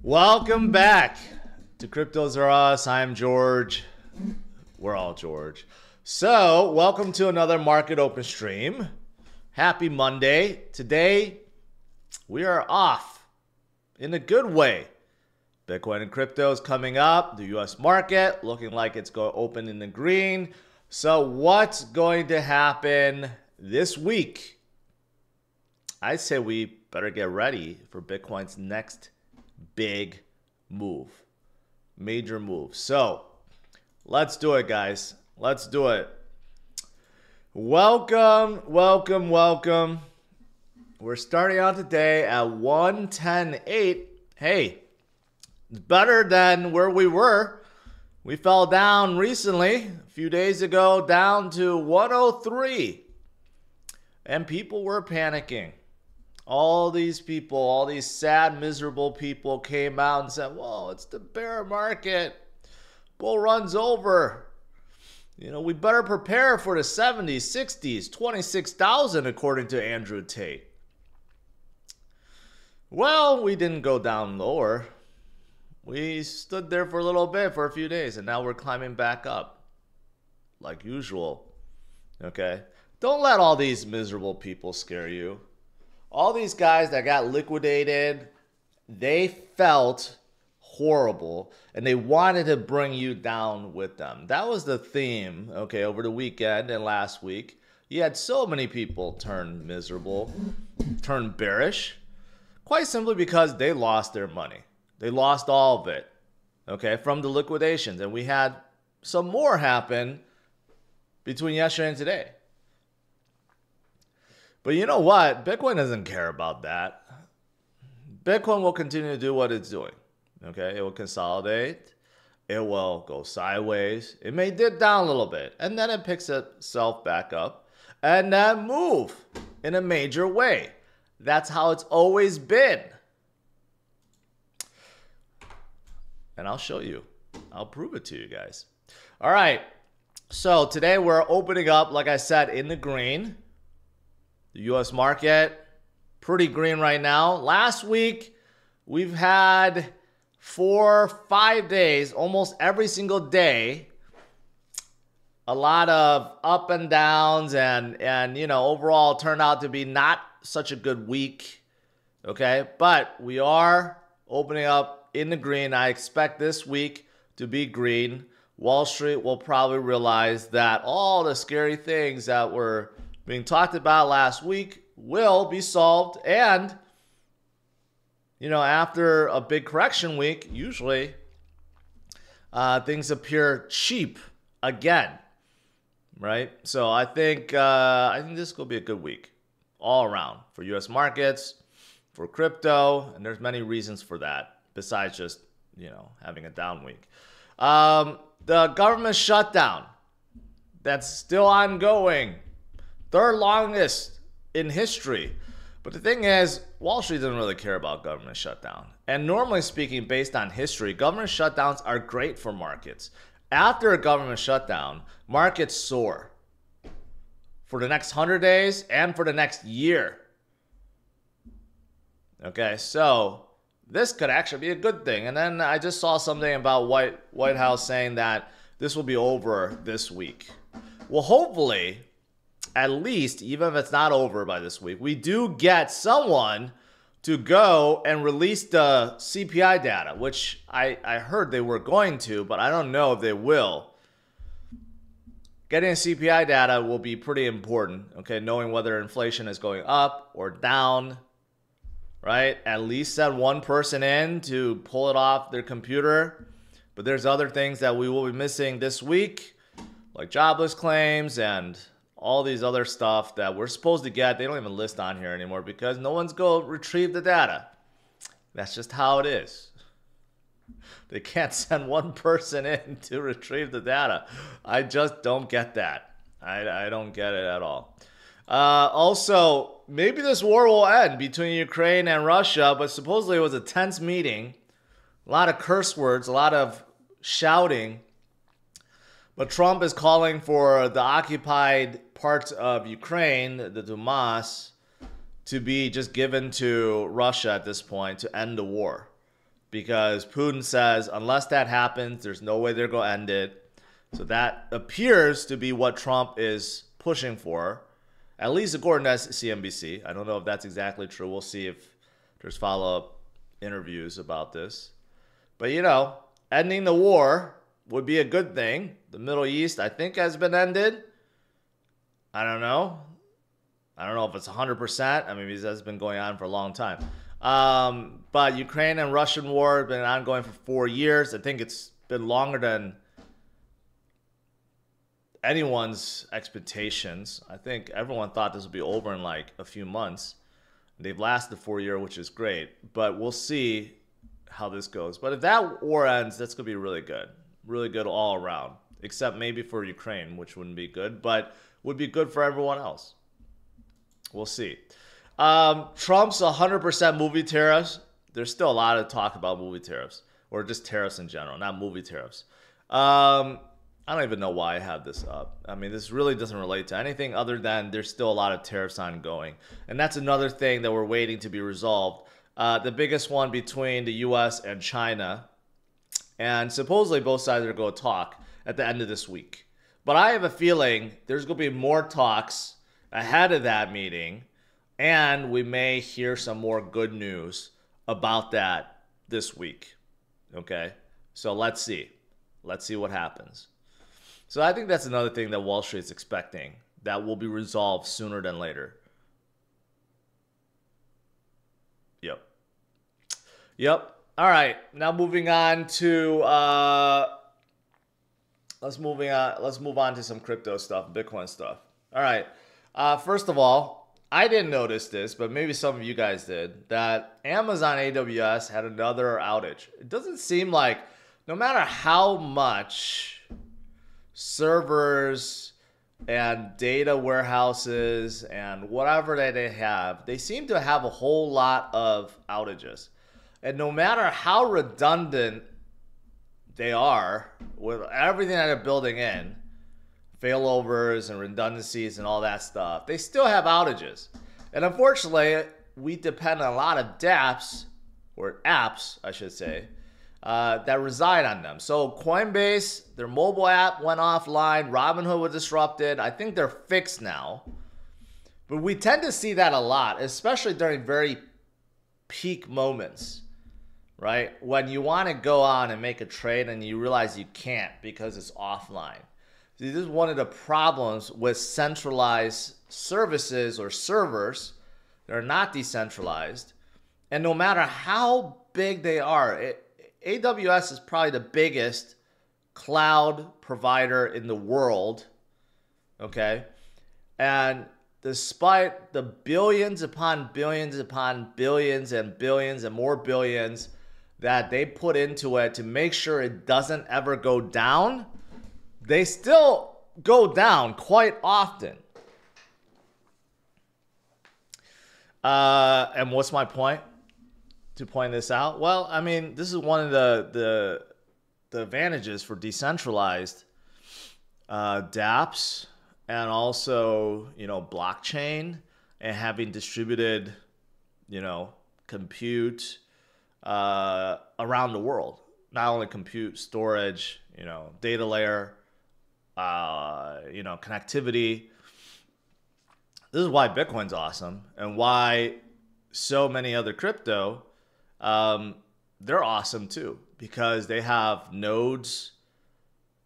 Welcome back to CryptosRUs. I'm George. We're all George. So, welcome to another market open stream. Happy Monday. Today, we are off in a good way. Bitcoin and crypto is coming up. The US market looking like it's going to open in the green. So, what's going to happen this week? I say we better get ready for Bitcoin's next big move, major move. So let's do it, guys. Let's do it. Welcome. We're starting out today at 110.8. Hey, it's better than where we were. We fell down recently, a few days ago, down to 103. And people were panicking. All these people, all these sad, miserable people came out and said, whoa, it's the bear market. Bull run's over. You know, we better prepare for the 70s, 60s, 26,000 according to Andrew Tate. Well, we didn't go down lower. We stood there for a little bit, for a few days, and now we're climbing back up like usual. Okay? Don't let all these miserable people scare you. All these guys that got liquidated, they felt horrible and they wanted to bring you down with them. That was the theme, okay, over the weekend and last week. You had so many people turn miserable, turn bearish, quite simply because they lost their money. They lost all of it, okay, from the liquidations. And we had some more happen between yesterday and today. But you know what? Bitcoin doesn't care about that. Bitcoin will continue to do what it's doing. Okay, it will consolidate. It will go sideways. It may dip down a little bit. And then it picks itself back up. And then move in a major way. That's how it's always been. And I'll show you. I'll prove it to you guys. All right. So today we're opening up, like I said, in the green. The U.S. market, pretty green right now. Last week, we've had 4-5 days, almost every single day, a lot of up and downs, and you know, overall turned out to be not such a good week. Okay, but we are opening up in the green. I expect this week to be green. Wall Street will probably realize that all the scary things that were being talked about last week will be solved. And, you know, after a big correction week, usually things appear cheap again, right? So I think this will be a good week all around for U.S. markets, for crypto, and there's many reasons for that besides just, you know, having a down week. The government shutdown, that's still ongoing. Third longest in history. But the thing is, Wall Street doesn't really care about government shutdown. And normally speaking, based on history, government shutdowns are great for markets. After a government shutdown, markets soar for the next 100 days and for the next year. Okay, so this could actually be a good thing. And then I just saw something about White House saying that this will be over this week. Well, hopefully, at least, even if it's not over by this week, we do get someone to go and release the CPI data, which I heard they were going to, but I don't know if they will. Getting CPI data will be pretty important, okay? Knowing whether inflation is going up or down, right? At least send one person in to pull it off their computer. But there's other things that we will be missing this week, like jobless claims and all these other stuff that we're supposed to get. They don't even list on here anymore because no one's go retrieve the data. That's just how it is. They can't send one person in to retrieve the data. I just don't get that. I don't get it at all. Also, maybe this war will end between Ukraine and Russia, but supposedly it was a tense meeting. A lot of curse words, a lot of shouting. But Trump is calling for the occupied parts of Ukraine, the Donbass, to be just given to Russia at this point to end the war. because Putin says unless that happens, there's no way they're going to end it. So that appears to be what Trump is pushing for, at least according to CNBC. I don't know if that's exactly true. We'll see if there's follow-up interviews about this. But, you know, ending the war would be a good thing. The Middle East, I think, has been ended. I don't know. I don't know if it's 100%. I mean, this has been going on for a long time. But Ukraine and Russian war have been ongoing for 4 years. I think it's been longer than anyone's expectations. I think everyone thought this would be over in like a few months. They've lasted 4 years, which is great. But we'll see how this goes. But if that war ends, that's going to be really good. Really good all around. Except maybe for Ukraine, which wouldn't be good. But would be good for everyone else. We'll see. Trump's 100% movie tariffs. There's still a lot of talk about movie tariffs. Or just tariffs in general, not movie tariffs. I don't even know why I have this up. I mean, this really doesn't relate to anything other than there's still a lot of tariffs ongoing. And that's another thing that we're waiting to be resolved. The biggest one between the U.S. and China. And supposedly both sides are going to talk at the end of this week. But I have a feeling there's going to be more talks ahead of that meeting. And we may hear some more good news about that this week. Okay? So let's see. Let's see what happens. So I think that's another thing that Wall Street's expecting that will be resolved sooner than later. Yep. All right. Now moving on to let's move on to some crypto stuff, Bitcoin stuff. All right. First of all, I didn't notice this, but maybe some of you guys did, that Amazon AWS had another outage. It doesn't seem like no matter how much servers and data warehouses and whatever that they have, they seem to have a whole lot of outages. And no matter how redundant they are with everything that they're building in, failovers and redundancies and all that stuff, they still have outages. And unfortunately, we depend on a lot of dApps, or apps, I should say, that reside on them. So Coinbase, their mobile app went offline. Robinhood was disrupted. I think they're fixed now. But we tend to see that a lot, especially during very peak moments, right? When you want to go on and make a trade and you realize you can't because it's offline. See, this is one of the problems with centralized services or servers that are not decentralized. And no matter how big they are, AWS is probably the biggest cloud provider in the world, okay? And despite the billions upon billions upon billions and billions and more billions that they put into it to make sure it doesn't ever go down, they still go down quite often. And what's my point to point this out? Well, I mean, this is one of the advantages for decentralized dApps and also, you know, blockchain and having distributed, you know, compute around the world. Not only compute, storage, you know, data layer, you know, connectivity. This is why Bitcoin's awesome and why so many other crypto, they're awesome too, because they have nodes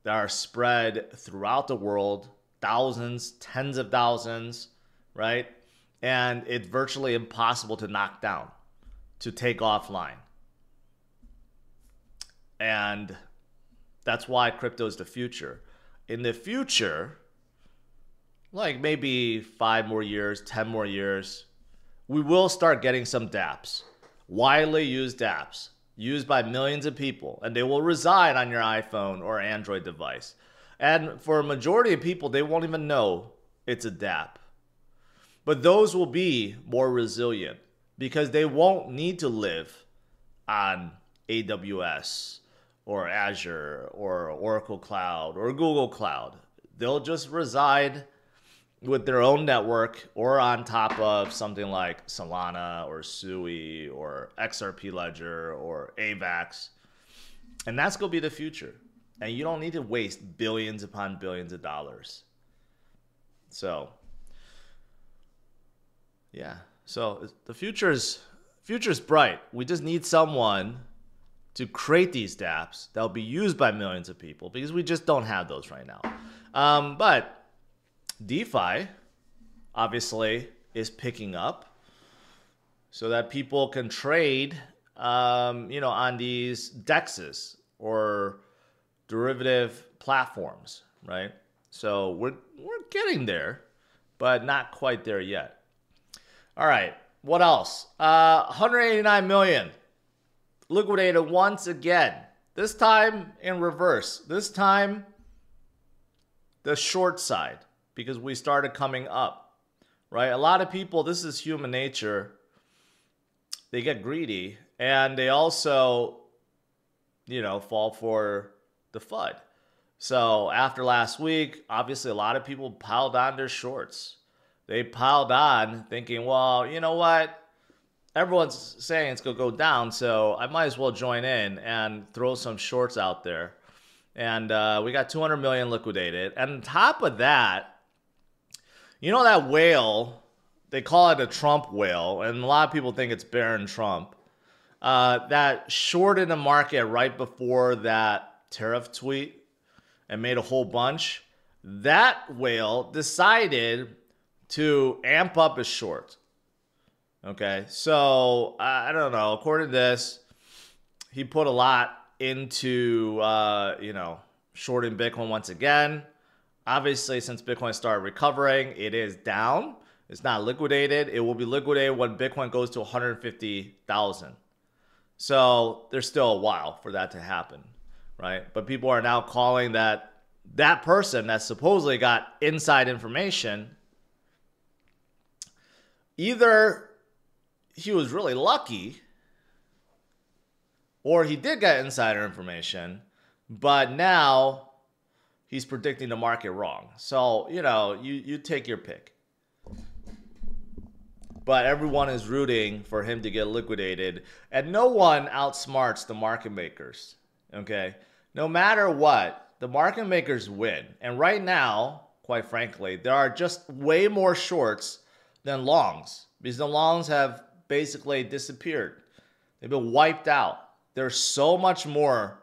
that are spread throughout the world, thousands, tens of thousands, right? And it's virtually impossible to knock down, to take offline. And that's why crypto is the future. In the future, like maybe 5 more years, 10 more years, we will start getting some dApps, widely used dApps, used by millions of people, and they will reside on your iPhone or Android device. And for a majority of people, they won't even know it's a dApp. But those will be more resilient because they won't need to live on AWS or Azure or Oracle Cloud or Google Cloud. They'll just reside with their own network or on top of something like Solana or Sui or XRP Ledger or AVAX. And that's going to be the future. And you don't need to waste billions upon billions of dollars. So, yeah. So the future's bright. We just need someone to create these dApps that will be used by millions of people because we just don't have those right now. But DeFi, obviously, is picking up so that people can trade, on these DEXs or derivative platforms, right? So we're getting there, but not quite there yet. All right, what else? 189 million liquidated once again. This time in reverse. This time the short side, because we started coming up, right? A lot of people, this is human nature. They get greedy and they also, fall for the FUD. So after last week, obviously a lot of people piled on their shorts. They piled on thinking, well, you know what? Everyone's saying it's going to go down, so I might as well join in and throw some shorts out there. And we got 200 million liquidated. And on top of that, that whale, they call it a Trump whale, and a lot of people think it's Barron Trump, that shorted the market right before that tariff tweet and made a whole bunch. That whale decided to amp up his short. Okay, so I don't know. According to this, he put a lot into, shorting Bitcoin once again. Obviously, since Bitcoin started recovering, it is down. It's not liquidated. It will be liquidated when Bitcoin goes to 150,000. So there's still a while for that to happen, right? But people are now calling that person that supposedly got inside information, either he was really lucky or he did get insider information, but now he's predicting the market wrong. So, you take your pick. But everyone is rooting for him to get liquidated. And no one outsmarts the market makers. Okay? No matter what, the market makers win. And right now, quite frankly, there are just way more shorts than longs. Because the longs have basically disappeared. They've been wiped out. There's so much more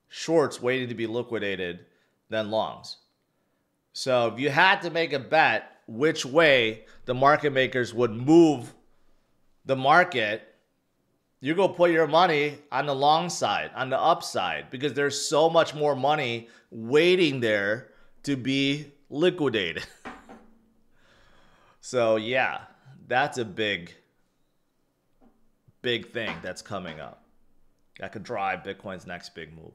shorts waiting to be liquidated than longs. So if you had to make a bet which way the market makers would move the market, you go put your money on the long side, on the upside, because there's so much more money waiting there to be liquidated. So yeah, that's a big thing that's coming up that could drive Bitcoin's next big move.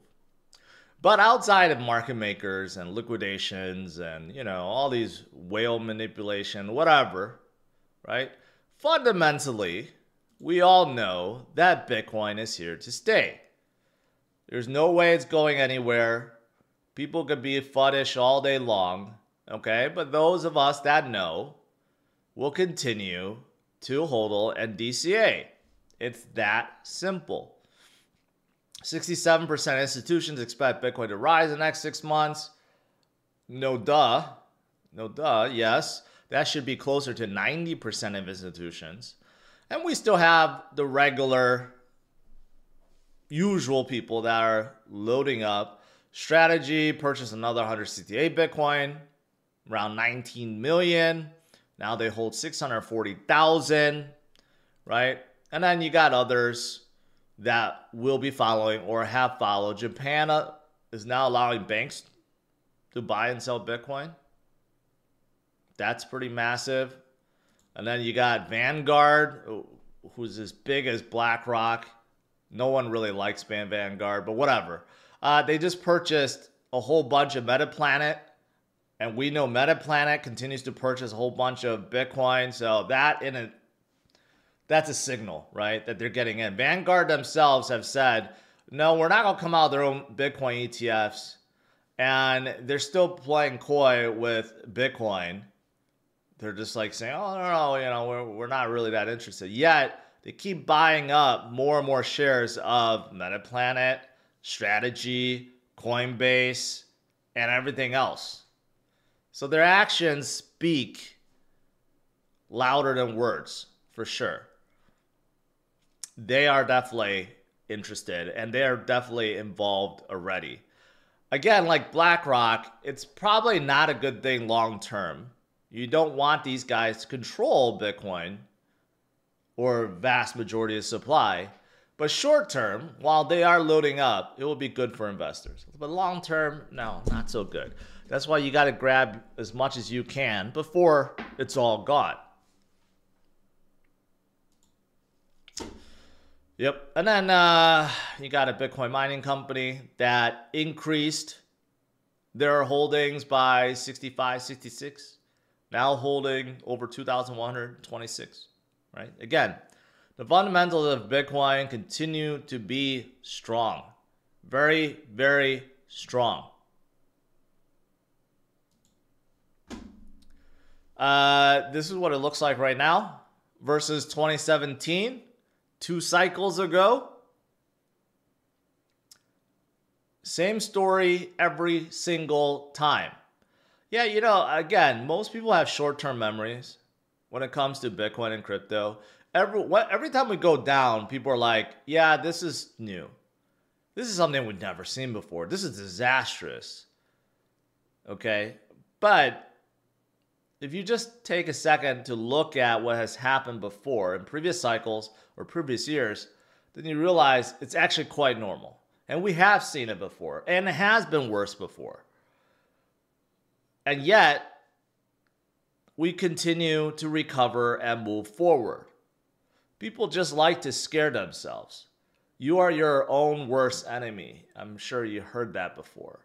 But outside of market makers and liquidations and, all these whale manipulation, whatever, right? Fundamentally, we all know that Bitcoin is here to stay. There's no way it's going anywhere. People could be fuddish all day long, okay? But those of us that know will continue to HODL and DCA. It's that simple. 67% institutions expect Bitcoin to rise in the next 6 months. No duh. Yes. That should be closer to 90% of institutions. And we still have the regular, usual people that are loading up. Strategy purchased another 168 Bitcoin, around 19 million. Now they hold 640,000, right? And then you got others that will be following or have followed. Japan is now allowing banks to buy and sell Bitcoin. That's pretty massive. And then you got Vanguard, who's as big as BlackRock. No one really likes Vanguard, but whatever. They just purchased a whole bunch of MetaPlanet. And we know MetaPlanet continues to purchase a whole bunch of Bitcoin. So that's a signal, right, that they're getting in. Vanguard themselves have said, no, we're not going to come out with their own Bitcoin ETFs. And they're still playing coy with Bitcoin. They're just like saying, oh, no, you know, we're not really that interested. Yet, they keep buying up more and more shares of Metaplanet, Strategy, Coinbase, and everything else. So their actions speak louder than words, for sure. They are definitely interested, and they are definitely involved already. Again, like BlackRock, it's probably not a good thing long term. You don't want these guys to control Bitcoin or vast majority of supply. But short term, while they are loading up, it will be good for investors. But long term, no, not so good. That's why you got to grab as much as you can before it's all gone. Yep. And then you got a Bitcoin mining company that increased their holdings by 65, 66. Now holding over 2,126, right? Again, the fundamentals of Bitcoin continue to be strong. Very, very strong. This is what it looks like right now versus 2017, 2 cycles ago. Same story every single time. Yeah, you know, again, most people have short-term memories when it comes to Bitcoin and crypto. Every time we go down, people are like, yeah, this is new. This is something we've never seen before. This is disastrous. Okay? But if you just take a second to look at what has happened before in previous cycles or previous years, then you realize it's actually quite normal. And we have seen it before. And it has been worse before. And yet, we continue to recover and move forward. People just like to scare themselves. You are your own worst enemy. I'm sure you heard that before.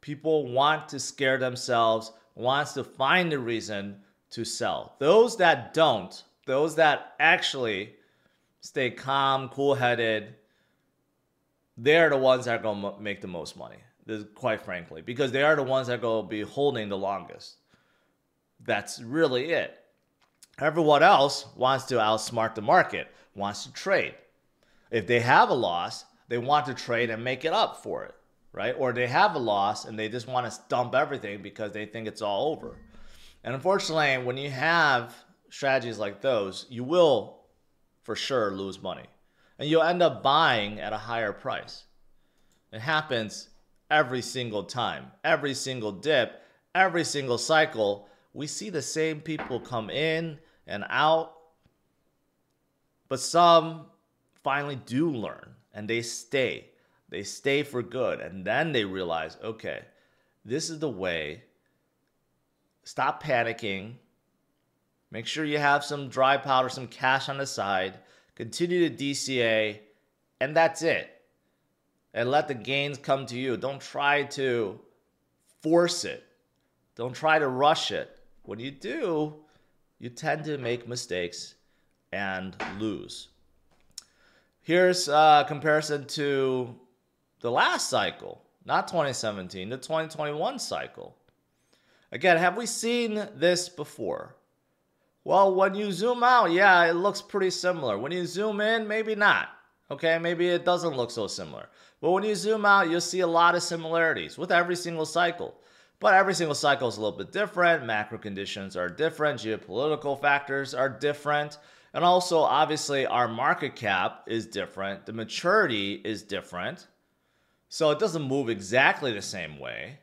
People want to scare themselves, wants to find a reason to sell. Those that don't, those that actually stay calm, cool-headed, they're the ones that are going to make the most money. Quite frankly, because they are the ones that are going to be holding the longest. That's really it. Everyone else wants to outsmart the market, wants to trade. If they have a loss, they want to trade and make it up for it, right? Or they have a loss and they just want to dump everything because they think it's all over. And unfortunately, when you have strategies like those, you will for sure lose money. And you'll end up buying at a higher price. It happens every single time, every single dip, every single cycle. We see the same people come in and out, but some finally do learn and they stay. They stay for good, and then they realize, okay, this is the way. Stop panicking. Make sure you have some dry powder, some cash on the side. Continue to DCA, and that's it. And let the gains come to you. Don't try to force it. Don't try to rush it. When you do, you tend to make mistakes and lose. Here's a comparison to the last cycle, not 2017, the 2021 cycle. Again, have we seen this before? Well, when you zoom out, yeah, it looks pretty similar. When you zoom in, maybe not. Okay, maybe it doesn't look so similar. But when you zoom out, you'll see a lot of similarities with every single cycle. But every single cycle is a little bit different. Macro conditions are different. Geopolitical factors are different. And also, obviously, our market cap is different. The maturity is different. So it doesn't move exactly the same way.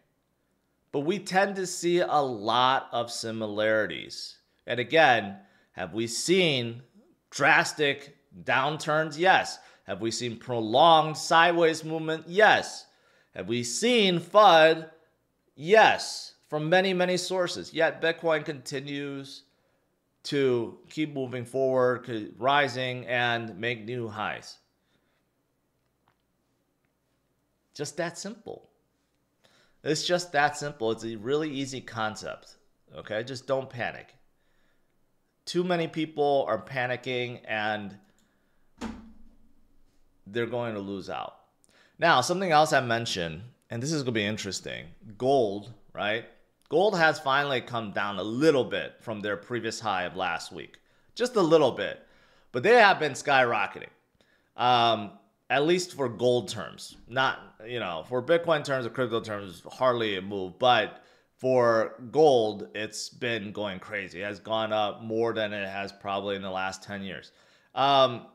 But we tend to see a lot of similarities. And again, have we seen drastic downturns? Yes. Have we seen prolonged sideways movement? Yes. Have we seen FUD? Yes. From many, many sources. Yet Bitcoin continues to keep moving forward, rising, and make new highs. Just that simple. It's just that simple. It's a really easy concept. Okay? Just don't panic. Too many people are panicking and they're going to lose out. Now, something else I mentioned, and this is going to be interesting. Gold, right? Gold has finally come down a little bit from their previous high of last week. Just a little bit. But they have been skyrocketing. At least for gold terms. Not, for Bitcoin terms or crypto terms, hardly a move. But for gold, it's been going crazy. It has gone up more than it has probably in the last 10 years. However,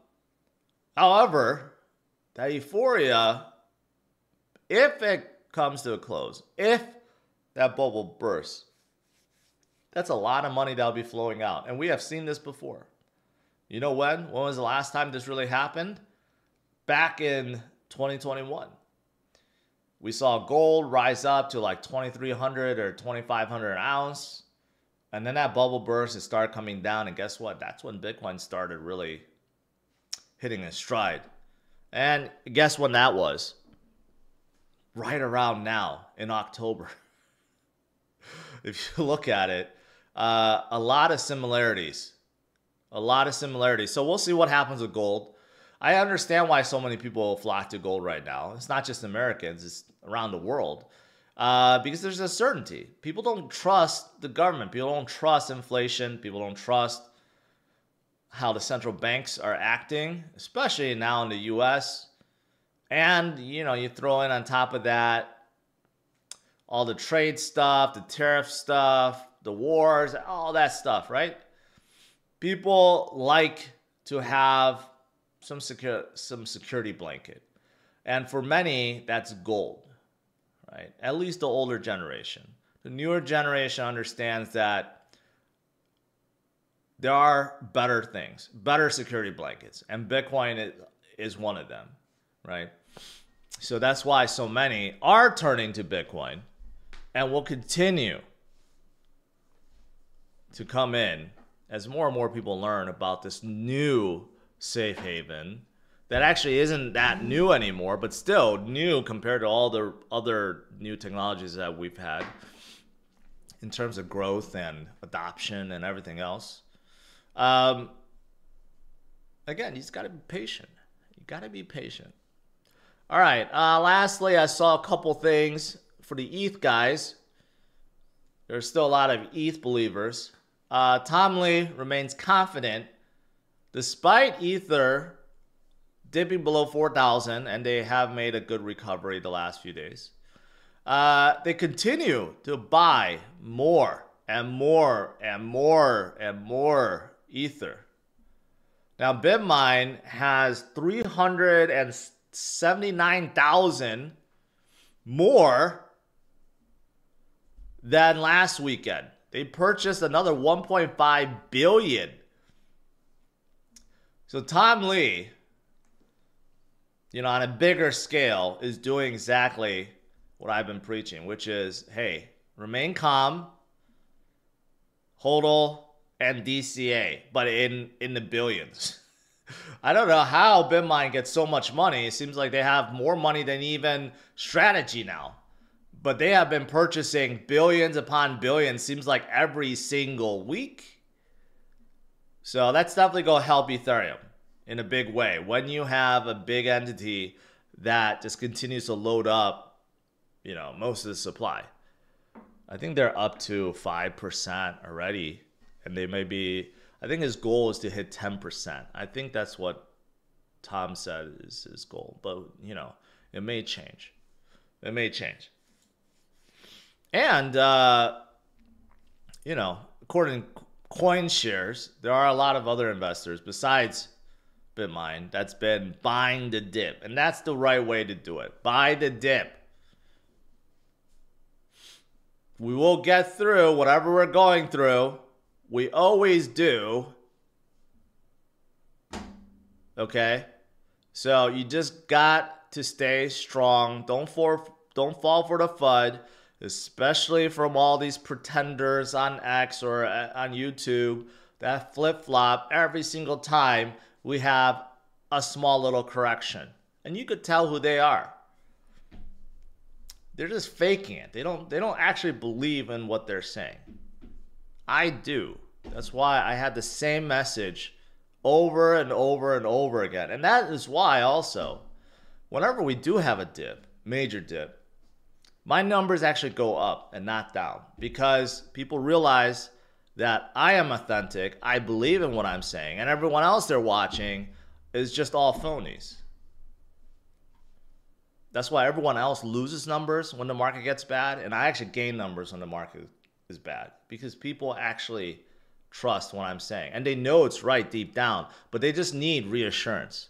that euphoria, if it comes to a close, if that bubble bursts, that's a lot of money that'll be flowing out. And we have seen this before. You know when? When was the last time this really happened? Back in 2021. We saw gold rise up to like 2,300 or 2,500 an ounce. And then that bubble burst, it started coming down. And guess what? That's when Bitcoin started really hitting its stride. And guess when that was? Right around now in October. If you look at it, a lot of similarities. A lot of similarities. So we'll see what happens with gold. I understand why so many people flock to gold right now. It's not just Americans, it's around the world. Because there's uncertainty. People don't trust the government. People don't trust inflation. People don't trust how the central banks are acting, especially now in the US. And, you throw in on top of that all the trade stuff, the tariff stuff, the wars, all that stuff, right? People like to have some security blanket. And for many, that's gold, right? At least the older generation. The newer generation understands that there are better things, better security blankets, and Bitcoin is one of them, right? So that's why so many are turning to Bitcoin and will continue to come in as more and more people learn about this new safe haven that actually isn't that new anymore, but still new compared to all the other new technologies that we've had in terms of growth and adoption and everything else. Again, you just got to be patient. You got to be patient. All right. Lastly, I saw a couple things for the ETH guys. There's still a lot of ETH believers. Tom Lee remains confident despite Ether dipping below 4,000, and they have made a good recovery the last few days. They continue to buy more and more and more and more Ether. Now, BitMine has 379,000 more than last weekend. They purchased another 1.5 billion. So Tom Lee, on a bigger scale, is doing exactly what I've been preaching, which is, hey, remain calm, HODL, and DCA, but in the billions. I don't know how BitMine gets so much money. It seems like they have more money than even Strategy now. But they have been purchasing billions upon billions, seems like every single week. So that's definitely going to help Ethereum in a big way. When you have a big entity that just continues to load up, most of the supply. I think they're up to 5% already. And they may be, I think his goal is to hit 10%. I think that's what Tom said is his goal. But, it may change. It may change. And, according to CoinShares, there are a lot of other investors besides BitMine that's been buying the dip. And that's the right way to do it. Buy the dip. We will get through whatever we're going through. We always do. Okay? So you just got to stay strong. Don't fall for the FUD. Especially from all these pretenders on X or on YouTube that flip-flop every single time we have a small little correction. And you could tell who they are. They're just faking it. They don't actually believe in what they're saying. I do. That's why I had the same message over and over and over again. And that is why also, whenever we do have a dip, major dip, my numbers actually go up and not down because people realize that I am authentic, I believe in what I'm saying, and everyone else they're watching is just all phonies. That's why everyone else loses numbers when the market gets bad, and I actually gain numbers when the market is bad because people actually trust what I'm saying, and they know it's right deep down, but they just need reassurance.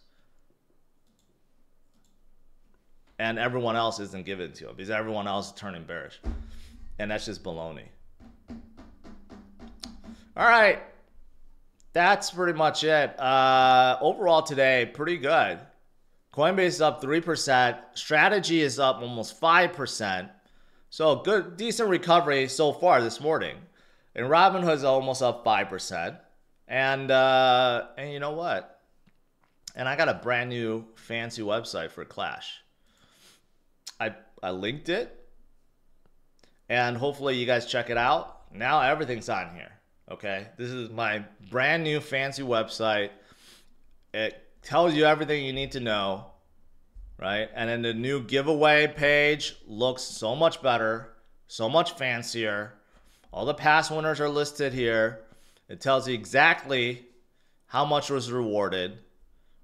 And everyone else isn't giving it to them because everyone else is turning bearish, and that's just baloney. All right, that's pretty much it. Overall today, pretty good. Coinbase is up 3%. Strategy is up almost 5%. So good, decent recovery so far this morning. And Robinhood is almost up 5%. And you know what? And I got a brand new fancy website for Clash. I linked it. And hopefully you guys check it out. Now everything's on here. Okay, this is my brand new fancy website. It tells you everything you need to know, right? And then the new giveaway page looks so much better, so much fancier. All the past winners are listed here. It tells you exactly how much was rewarded,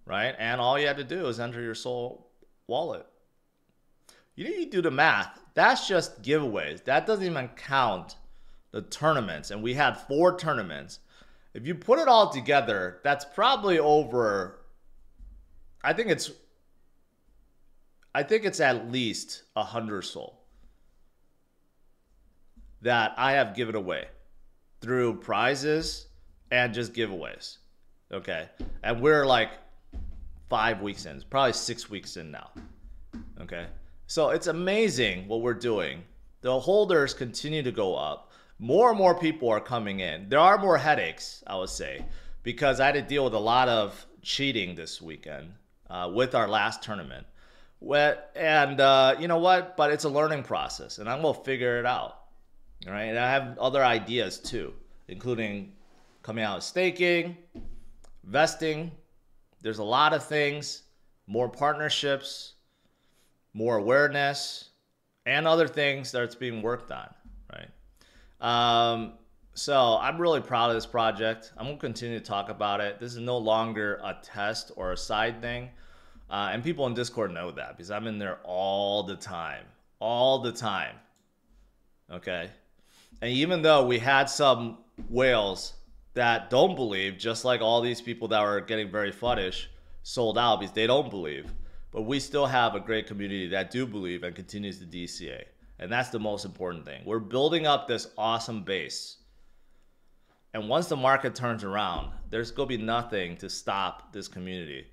right? And all you had to do is enter your Sol wallet. You need to do the math. That's just giveaways. That doesn't even count the tournaments, and we had 4 tournaments. If you put it all together, that's probably over. I think it's at least 100 Sol that I have given away through prizes and just giveaways. Okay, and we're like 5 weeks in, probably 6 weeks in now. Okay, so it's amazing what we're doing. The holders continue to go up. More and more people are coming in. There are more headaches, I would say, because I had to deal with a lot of cheating this weekend with our last tournament. And you know what? But it's a learning process, and I'm going to figure it out. All right? And I have other ideas too, including coming out of staking, vesting. There's a lot of things, more partnerships, more awareness, and other things that's being worked on, right? So I'm really proud of this project. I'm going to continue to talk about it. This is no longer a test or a side thing. And people in Discord know that because I'm in there all the time. Okay. And even though we had some whales that don't believe, just like all these people that were getting very fuddish sold out because they don't believe, but we still have a great community that do believe and continues to DCA. And that's the most important thing. We're building up this awesome base. And once the market turns around, there's going to be nothing to stop this community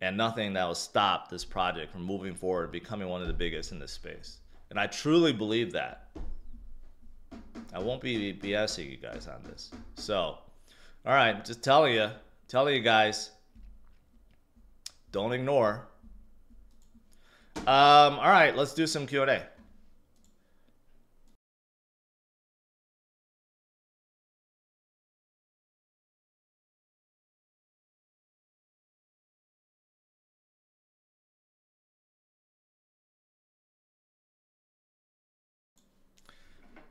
and nothing that will stop this project from moving forward, becoming one of the biggest in this space. And I truly believe that. I won't be BSing you guys on this. So, all right, just telling you guys, don't ignore. All right, let's do some Q&A.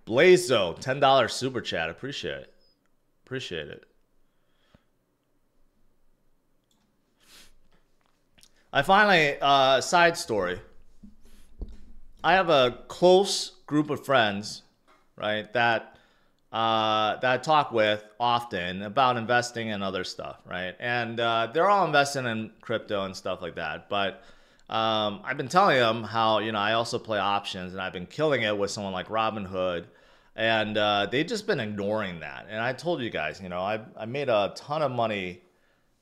Blazo, $10 super chat. Appreciate it. Appreciate it. I finally, side story. I have a close group of friends, right, that I talk with often about investing and other stuff, right? And they're all investing in crypto and stuff like that. But I've been telling them how, you know, I also play options, and I've been killing it with someone like Robinhood, and they've just been ignoring that. And I told you guys, you know, I made a ton of money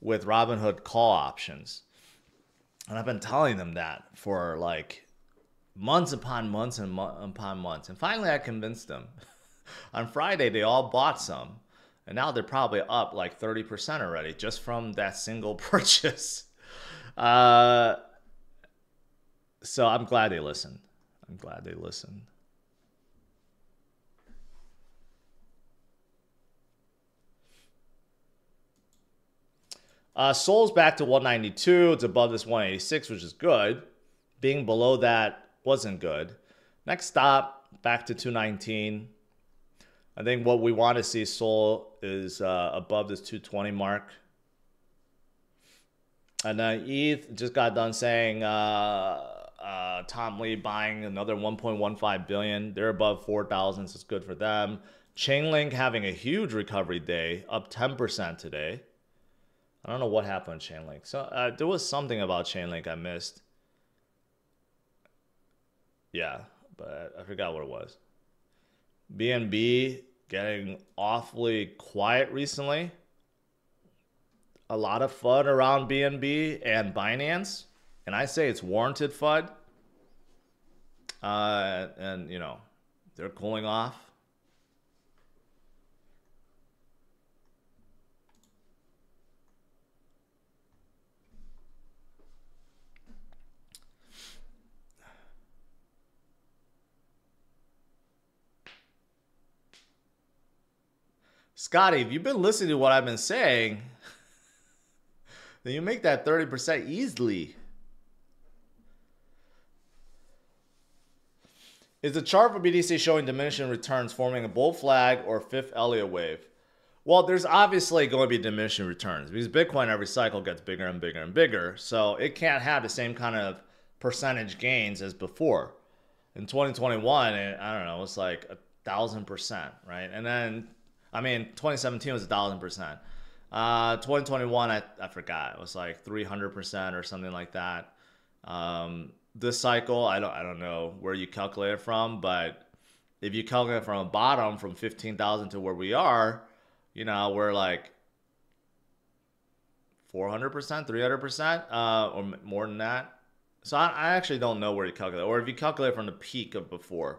with Robinhood call options, and I've been telling them that for like months upon months and upon months. And finally I convinced them. On Friday, they all bought some, and now they're probably up like 30% already just from that single purchase. So I'm glad they listened. I'm glad they listened. Sol's back to 192. It's above this 186, which is good. Being below that wasn't good. Next stop, back to 219. I think what we want to see Sol is above this 220 mark. And then ETH just got done saying Tom Lee buying another 1.15 billion. They're above 4,000, so it's good for them. Chainlink having a huge recovery day, up 10% today. I don't know what happened with Chainlink. So there was something about Chainlink I missed. Yeah, but I forgot what it was. BNB getting awfully quiet recently. A lot of FUD around BNB and Binance. And I say it's warranted FUD. And, you know, they're cooling off. Scotty, if you've been listening to what I've been saying, then you make that 30% easily. Is the chart for BTC showing diminishing returns, forming a bull flag or fifth Elliott wave? Well, there's obviously going to be diminishing returns because Bitcoin every cycle gets bigger and bigger and bigger. So it can't have the same kind of percentage gains as before. In 2021, I don't know, it's like 1,000%, right? And then, I mean, 2017 was 1,000%. 2021, I forgot. It was like 300% or something like that. This cycle, I don't know where you calculate it from, but if you calculate from a bottom from 15,000 to where we are, you know, we're like 400%, 300%, or more than that. So I actually don't know where you calculate, or if you calculate from the peak of before.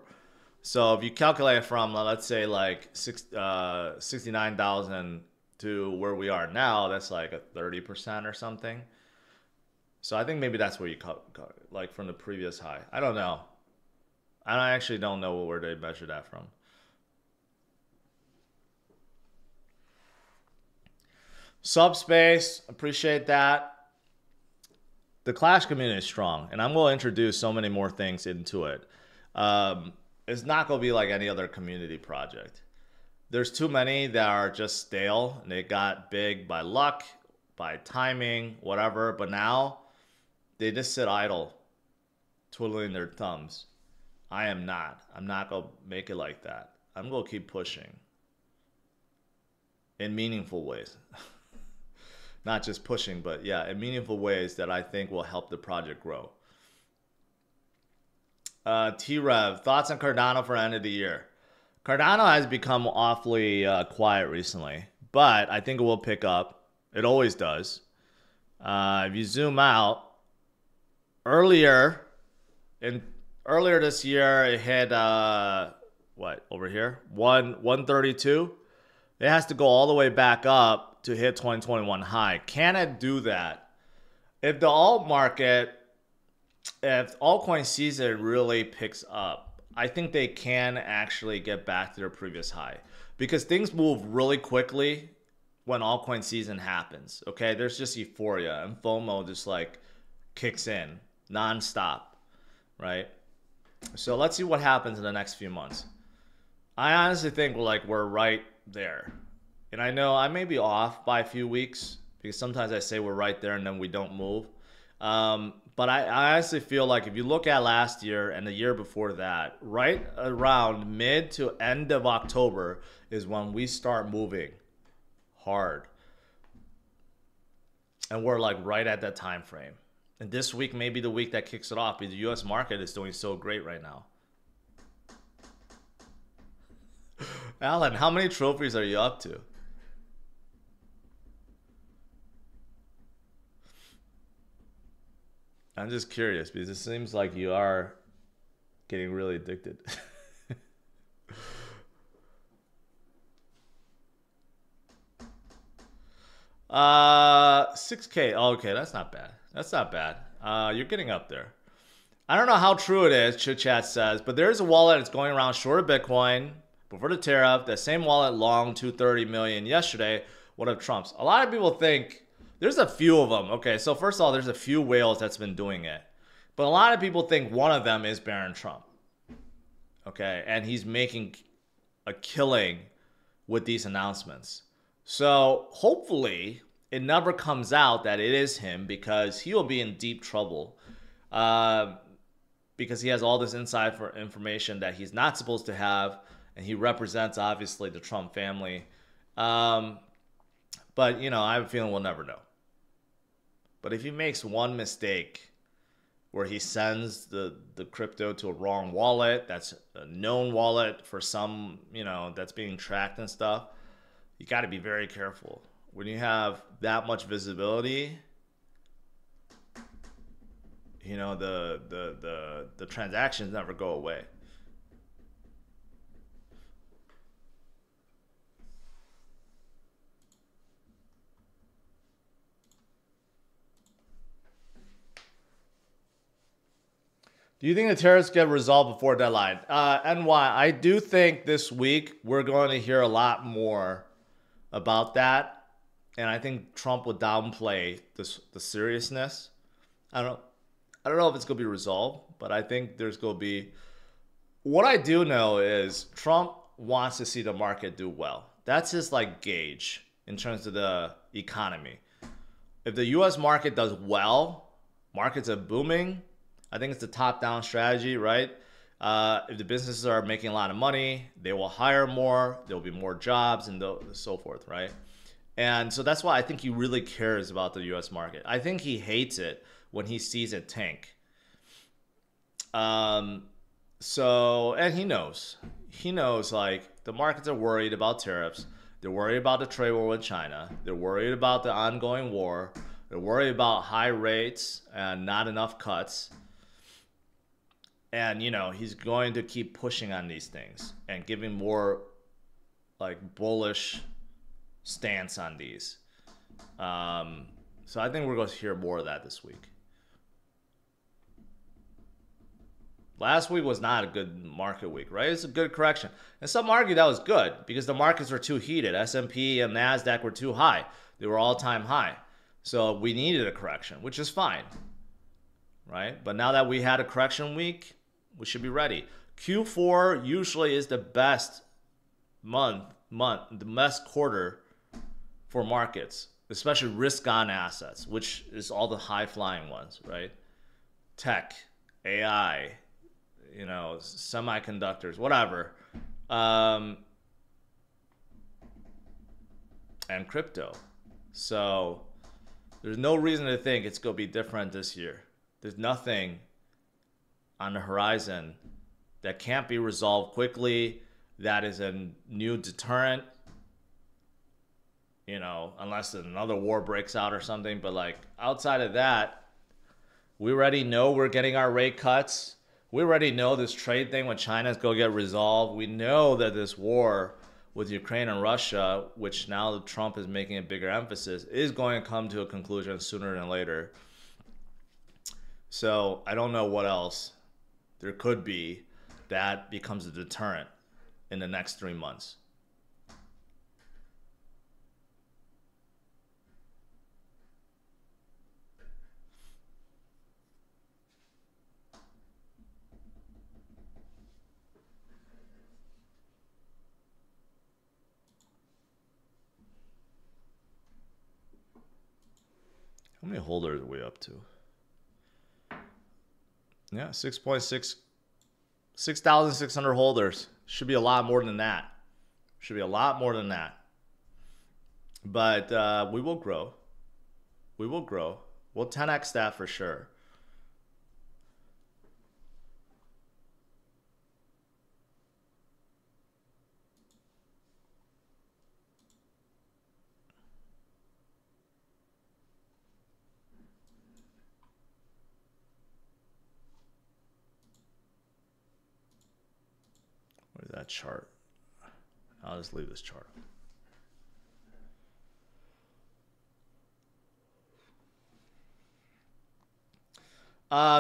So if you calculate from, let's say, like 69,000 to where we are now, that's like a 30% or something. So I think maybe that's where you cut, like from the previous high. I don't know. I actually don't know where they measure that from. Subspace, appreciate that. The Clash community is strong, and I'm going to introduce so many more things into it. It's not going to be like any other community project. There's too many that are just stale, and they got big by luck, by timing, whatever. But now, they just sit idle, twiddling their thumbs. I am not. I'm not going to make it like that. I'm going to keep pushing in meaningful ways. Not just pushing, but yeah, in meaningful ways that I think will help the project grow. T-Rev, thoughts on Cardano for end of the year? Cardano has become awfully quiet recently, but I think it will pick up. It always does. If you zoom out, earlier this year, it hit what over here 132. It has to go all the way back up to hit 2021 high. Can it do that? If the alt market, if altcoin season really picks up, I think they can actually get back to their previous high because things move really quickly when altcoin season happens. Okay, there's just euphoria and FOMO just like kicks in nonstop, right? So let's see what happens in the next few months. I honestly think we're right there. And I know I may be off by a few weeks because sometimes I say we're right there and then we don't move. But I honestly feel like if you look at last year and the year before that, right around mid to end of October is when we start moving hard. And we're like right at that time frame. And this week may be the week that kicks it off because the U.S. market is doing so great right now. Alan, how many trophies are you up to? I'm just curious because it seems like you are getting really addicted. 6K. Oh, okay, that's not bad. That's not bad. You're getting up there. I don't know how true it is, Chit Chat says, but there's a wallet that's going around short of Bitcoin before the tariff. That same wallet long 230 million yesterday. One of Trump's. A lot of people think there's a few of them. Okay, so first of all, there's a few whales that's been doing it. But a lot of people think one of them is Barron Trump. Okay, and he's making a killing with these announcements. So hopefully it never comes out that it is him, because he will be in deep trouble. Because he has all this inside for information that he's not supposed to have, and he represents obviously the Trump family. But you know, I have a feeling we'll never know. But if he makes one mistake where he sends the crypto to a wrong wallet, that's a known wallet for some, you know, that's being tracked and stuff, you got to be very careful. When you have that much visibility, you know, the transactions never go away. Do you think the tariffs get resolved before deadline? NY, I do think this week we're going to hear a lot more about that. And I think Trump would downplay the seriousness. I don't know if it's going to be resolved, but I think there's going to be... What I do know is Trump wants to see the market do well. That's his like gauge in terms of the economy. If the U.S. market does well, markets are booming, I think it's the top-down strategy, right? If the businesses are making a lot of money, they will hire more, there will be more jobs, and so forth, right? And so that's why I think he really cares about the U.S. market. I think he hates it when he sees it tank. And he knows. He knows, like, the markets are worried about tariffs. They're worried about the trade war with China. They're worried about the ongoing war. They're worried about high rates and not enough cuts. And, you know, he's going to keep pushing on these things and giving more, like, bullish stance on these. So I think we're going to hear more of that this week. Last week was not a good market week, right? It's a good correction. And some argue that was good because the markets were too heated. S&P and NASDAQ were too high. They were all-time high. So we needed a correction, which is fine, right? But now that we had a correction week, we should be ready. Q4 usually is the best the best quarter for markets, especially risk-on assets, which is all the high-flying ones, right? Tech, AI, you know, semiconductors, whatever, and crypto. So there's no reason to think it's going to be different this year. There's nothing on the horizon that can't be resolved quickly. That is a new deterrent, you know, unless another war breaks out or something. But like outside of that, we already know we're getting our rate cuts. We already know this trade thing with China is going to get resolved. We know that this war with Ukraine and Russia, which now Trump is making a bigger emphasis, is going to come to a conclusion sooner than later. So I don't know what else there could be that becomes a deterrent in the next 3 months. How many holders are we up to? Yeah, 6,600 holders. Should be a lot more than that. Should be a lot more than that. But we will grow. We will grow. We'll 10x that for sure. Where's that chart? I'll just leave this chart.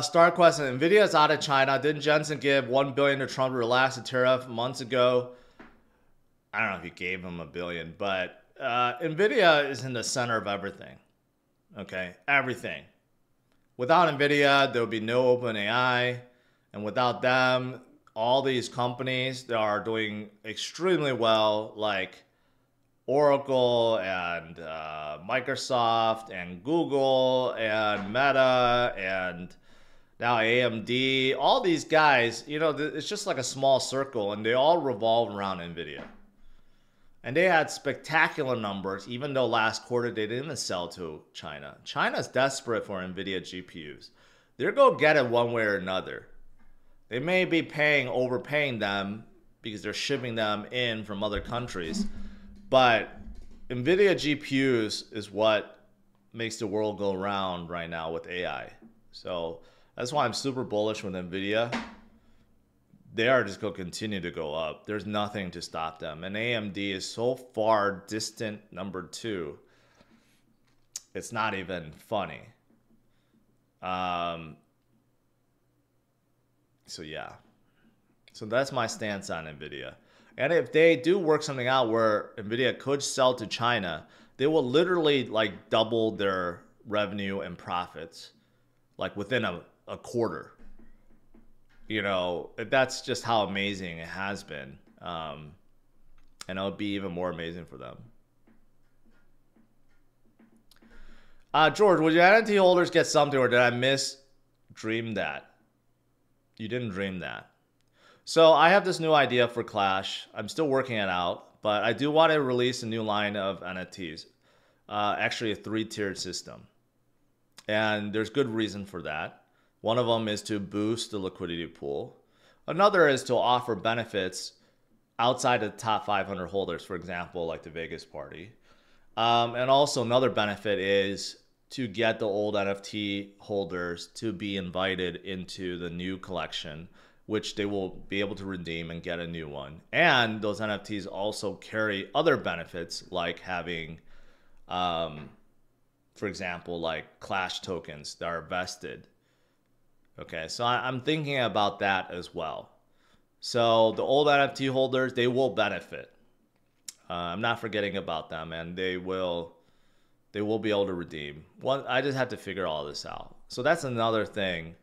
Star question. Nvidia is out of China. Didn't Jensen give $1 billion to Trump to relax the tariff months ago? I don't know if he gave him $1 billion, but Nvidia is in the center of everything. Okay, everything. Without Nvidia, there would be no OpenAI, and without them, all these companies that are doing extremely well, like Oracle and Microsoft and Google and Meta and now AMD, all these guys, you know, it's just like a small circle and they all revolve around NVIDIA. And they had spectacular numbers, even though last quarter they didn't even sell to China. China's desperate for NVIDIA GPUs. They're going to get it one way or another. They may be overpaying them because they're shipping them in from other countries. But NVIDIA GPUs is what makes the world go round right now with AI. So that's why I'm super bullish with NVIDIA. They are just going to continue to go up. There's nothing to stop them. And AMD is so far distant number 2. It's not even funny. So yeah. So that's my stance on NVIDIA. And if they do work something out where NVIDIA could sell to China, they will literally like double their revenue and profits like within a quarter. You know, that's just how amazing it has been. And it'll be even more amazing for them. George, would your NFT holders get something, or did I dream that? You didn't dream that. So I have this new idea for Clash. I'm still working it out, but I do want to release a new line of NFTs. Actually a 3-tiered system. And there's good reason for that. One of them is to boost the liquidity pool. Another is to offer benefits outside of the top 500 holders, for example, like the Vegas party. And also another benefit is to get the old NFT holders to be invited into the new collection, which they will be able to redeem and get a new one. And those NFTs also carry other benefits like having, for example, like Clash tokens that are vested. Okay, so I'm thinking about that as well. So the old NFT holders, they will benefit. I'm not forgetting about them, and they will be able to redeem. I just have to figure all this out. So that's another thing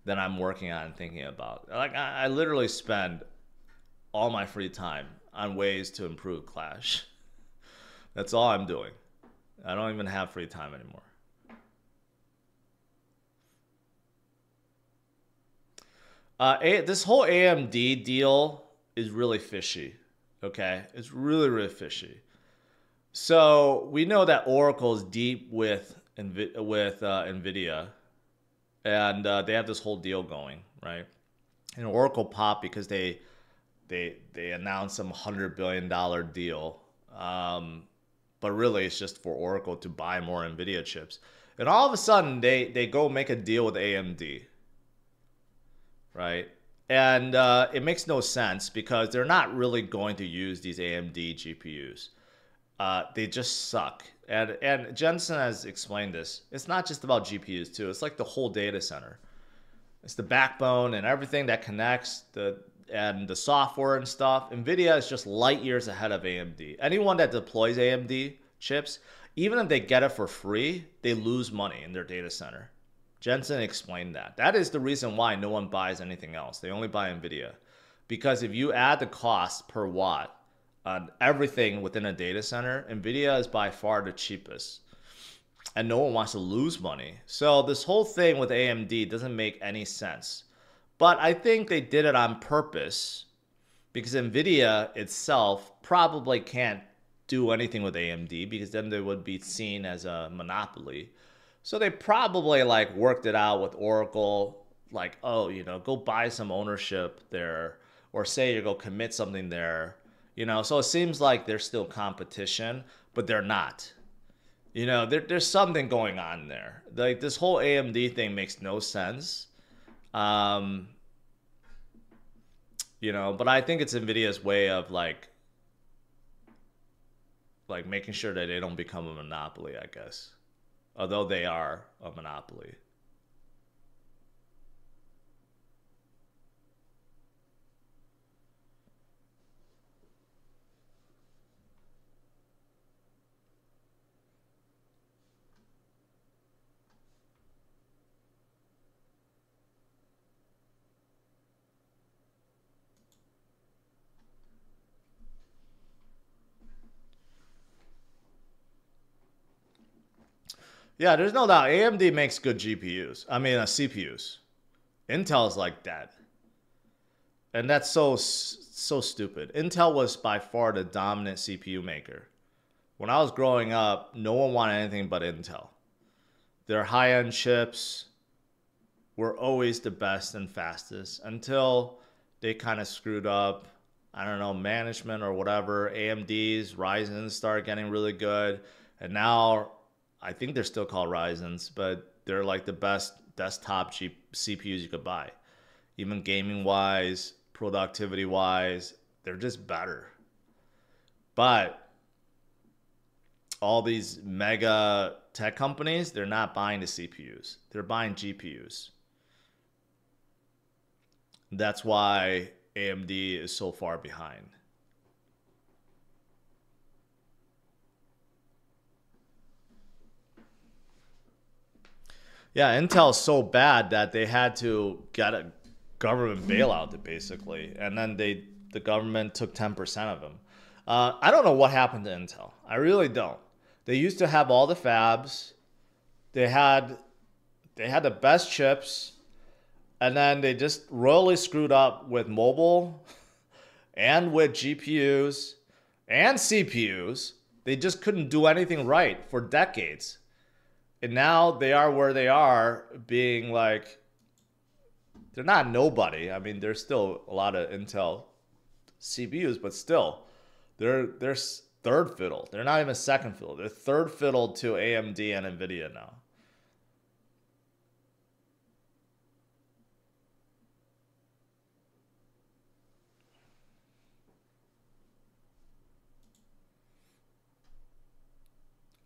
that I'm working on and thinking about. Like I literally spend all my free time on ways to improve Clash. That's all I'm doing. I don't even have free time anymore. This whole AMD deal is really fishy. Okay, it's really, really fishy. So we know that Oracle is deep with NVIDIA, and they have this whole deal going, right? And Oracle popped because they announced some $100 billion deal, but really it's just for Oracle to buy more NVIDIA chips. And all of a sudden they go make a deal with AMD. Right? And it makes no sense because they're not really going to use these AMD GPUs. They just suck. And Jensen has explained this. It's not just about GPUs too. It's like the whole data center. It's the backbone and everything that connects and the software and stuff. NVIDIA is just light years ahead of AMD. Anyone that deploys AMD chips, even if they get it for free, they lose money in their data center. Jensen explained that. That is the reason why no one buys anything else. They only buy NVIDIA. Because if you add the cost per watt on everything within a data center, NVIDIA is by far the cheapest. And no one wants to lose money. So this whole thing with AMD doesn't make any sense. But I think they did it on purpose because NVIDIA itself probably can't do anything with AMD because then they would be seen as a monopoly. So they probably like worked it out with Oracle, like, oh, you know, go buy some ownership there, or say you go commit something there, you know. So it seems like there's still competition, but they're not. You know, there's something going on there. Like this whole AMD thing makes no sense. You know, but I think it's NVIDIA's way of like making sure that they don't become a monopoly, I guess. Although they are a monopoly. Yeah, there's no doubt. AMD makes good GPUs. I mean, CPUs. Intel's like that. And that's so stupid. Intel was by far the dominant CPU maker. When I was growing up, no one wanted anything but Intel. Their high-end chips were always the best and fastest until they kind of screwed up, I don't know, management or whatever. AMD's, Ryzen's started getting really good. And now I think they're still called Ryzen's, but they're like the best desktop CPUs you could buy. Even gaming-wise, productivity-wise, they're just better. But all these mega tech companies, they're not buying the CPUs. They're buying GPUs. That's why AMD is so far behind. Yeah, Intel's so bad that they had to get a government bailout, basically. And then the government took 10% of them. I don't know what happened to Intel. I really don't. They used to have all the fabs. They had the best chips. And then they just royally screwed up with mobile and with GPUs and CPUs. They just couldn't do anything right for decades. And now they are where they are, being like, they're not nobody. I mean, there's still a lot of Intel CPUs, but still, they're third fiddle. They're not even second fiddle. They're third fiddle to AMD and NVIDIA now.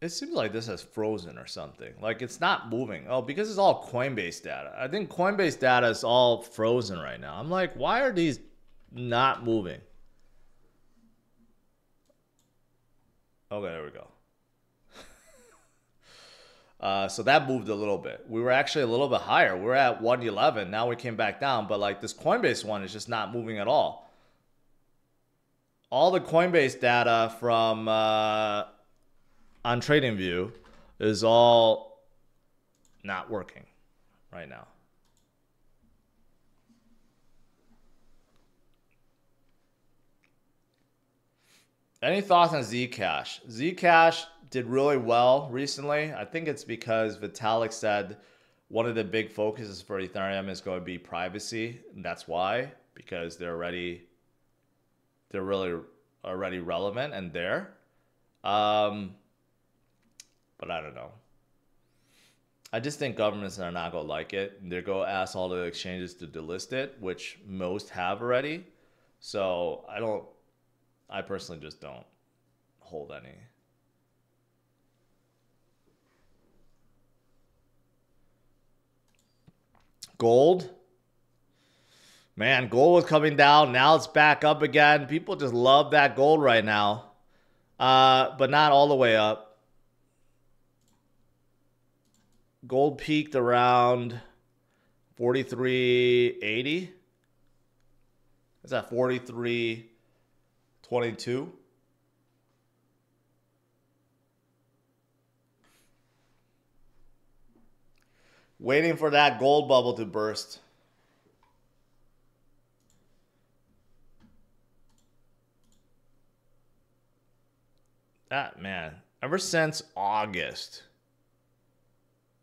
It seems like this has frozen or something. Like it's not moving. Oh, because it's all Coinbase data. I think Coinbase data is all frozen right now. I'm like, why are these not moving? Okay, there we go. So that moved a little bit. We were actually a little bit higher. We're at 111. Now we came back down. But like this Coinbase one is just not moving at all. All the Coinbase data from on TradingView is all not working right now. Any thoughts on Zcash? Zcash did really well recently. I think it's because Vitalik said one of the big focuses for Ethereum is going to be privacy. And that's why, because they're really already relevant and there. But I don't know. I just think governments are not going to like it. They're going to ask all the exchanges to delist it, which most have already. So I personally just don't hold any. Gold. Man, gold was coming down. Now it's back up again. People just love that gold right now. But not all the way up. Gold peaked around 43.80. Is that 43.22? Waiting for that gold bubble to burst. That, man, ever since August.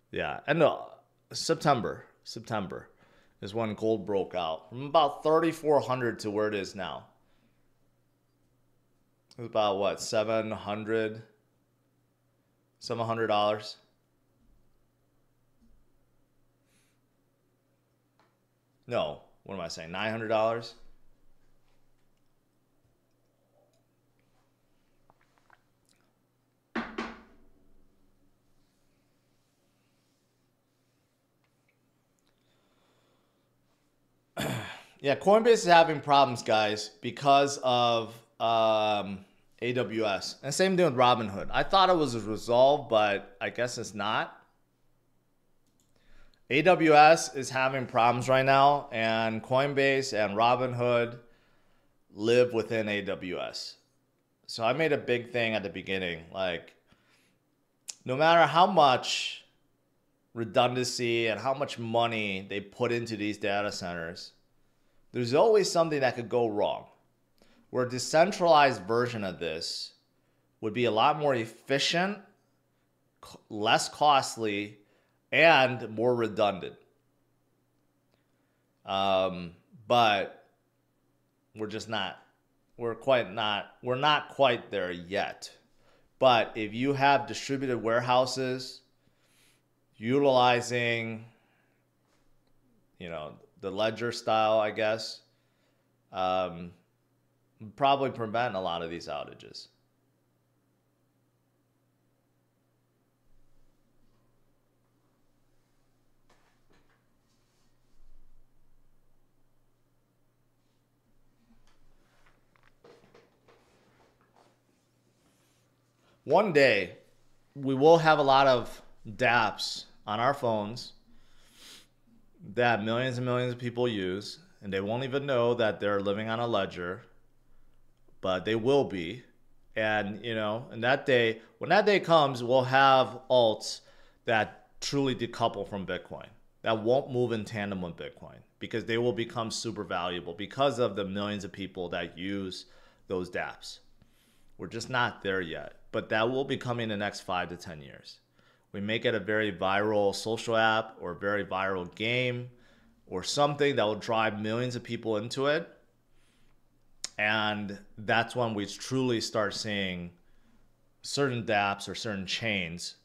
Yeah, and September is when gold broke out. From about 3,400 to where it is now. It was about what, $700? No, what am I saying? $900? Yeah, Coinbase is having problems, guys, because of AWS. And same thing with Robinhood. I thought it was resolved, but I guess it's not. AWS is having problems right now, and Coinbase and Robinhood live within AWS. So I made a big thing at the beginning, like no matter how much redundancy and how much money they put into these data centers, there's always something that could go wrong. Where a decentralized version of this would be a lot more efficient, less costly, and more redundant. But we're just not. We're not quite there yet. But if you have distributed warehouses utilizing, the ledger style, I guess, probably prevent a lot of these outages. One day, we will have a lot of dApps on our phones that millions and millions of people use, and they won't even know that they're living on a ledger, but they will be. And, and that day, when that day comes, we'll have alts that truly decouple from Bitcoin, that won't move in tandem with Bitcoin, because they will become super valuable because of the millions of people that use those dApps. We're just not there yet, but that will be coming in the next 5 to 10 years. We make it a very viral social app or a very viral game or something that will drive millions of people into it. And that's when we truly start seeing certain dApps or certain chains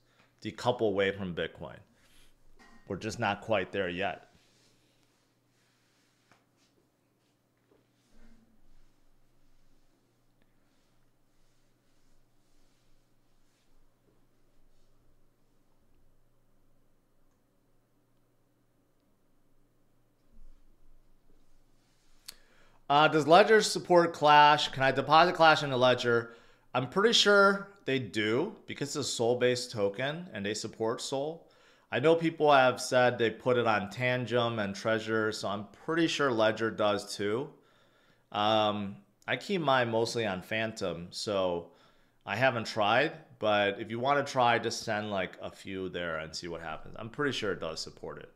decouple away from Bitcoin. We're just not quite there yet. Does Ledger support Clash? Can I deposit Clash into Ledger? I'm pretty sure they do because it's a Sol-based token and they support Sol. I know people have said they put it on Tangent and Treasure, so I'm pretty sure Ledger does too. I keep mine mostly on Phantom, so I haven't tried. But if you want to try, just send like a few there and see what happens. I'm pretty sure it does support it.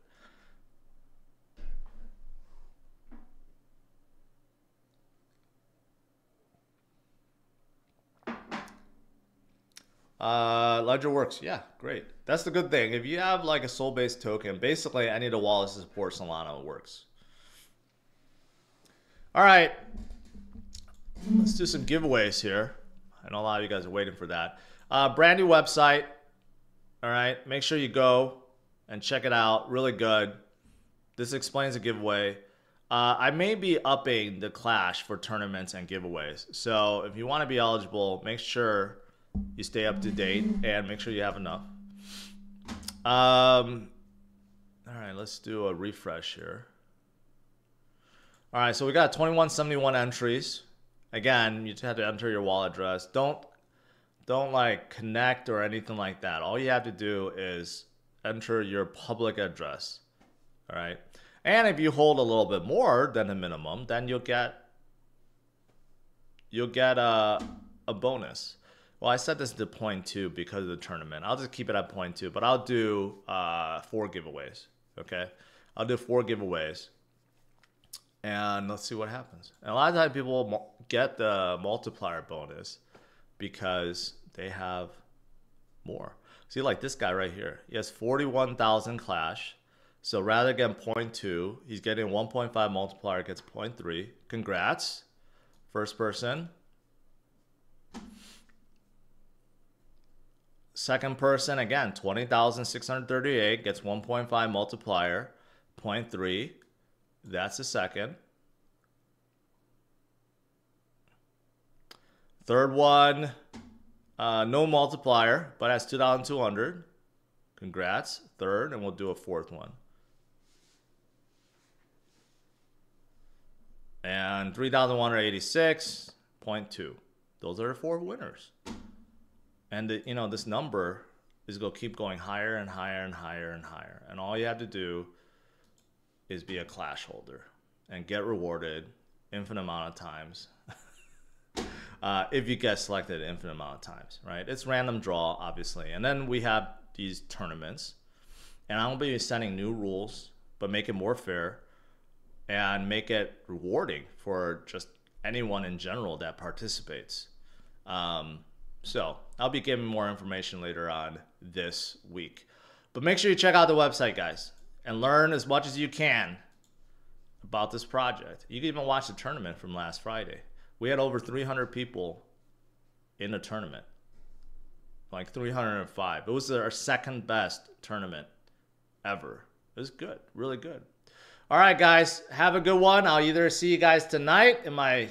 Ledger works. Yeah, great. That's the good thing. If you have like a Sol-based token, basically any of the wallets that support Solana works. All right. Let's do some giveaways here. I know a lot of you guys are waiting for that. Brand new website. All right. Make sure you go and check it out. Really good. This explains the giveaway. I may be upping the Clash for tournaments and giveaways. So if you want to be eligible, make sure you stay up to date and make sure you have enough. All right, let's do a refresh here. All right, so we got 2171 entries. Again, you just have to enter your wallet address. Don't like connect or anything like that. All you have to do is enter your public address. All right. And if you hold a little bit more than the minimum, then you'll get a bonus. Well, I set this to 0.2 because of the tournament. I'll just keep it at 0.2, but I'll do 4 giveaways. Okay, I'll do 4 giveaways, and let's see what happens. And a lot of times people get the multiplier bonus because they have more. See, like this guy right here, he has 41,000 Clash. So rather than 0.2, he's getting 1.5 multiplier, gets 0.3. Congrats, first person. Second person, again, 20,638, gets 1.5 multiplier, 0.3. That's the second. Third one, no multiplier, but has 2,200. Congrats, third, and we'll do a fourth one. And 3,186, 0.2. Those are the 4 winners. And this number is going to keep going higher and higher and higher and higher. And all you have to do is be a Clash holder and get rewarded infinite amount of times. if you get selected an infinite amount of times, right? It's random draw, obviously. And then we have these tournaments. And I'm going to be setting new rules, but make it more fair and make it rewarding for just anyone in general that participates. So I'll be giving more information later on this week. But make sure you check out the website, guys, and learn as much as you can about this project. You can even watch the tournament from last Friday. We had over 300 people in the tournament, like 305. It was our second best tournament ever. It was good, really good. All right, guys, have a good one. I'll either see you guys tonight in my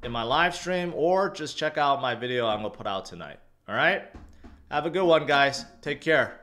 live stream or just check out my video I'm gonna put out tonight. All right, have a good one, guys. Take care.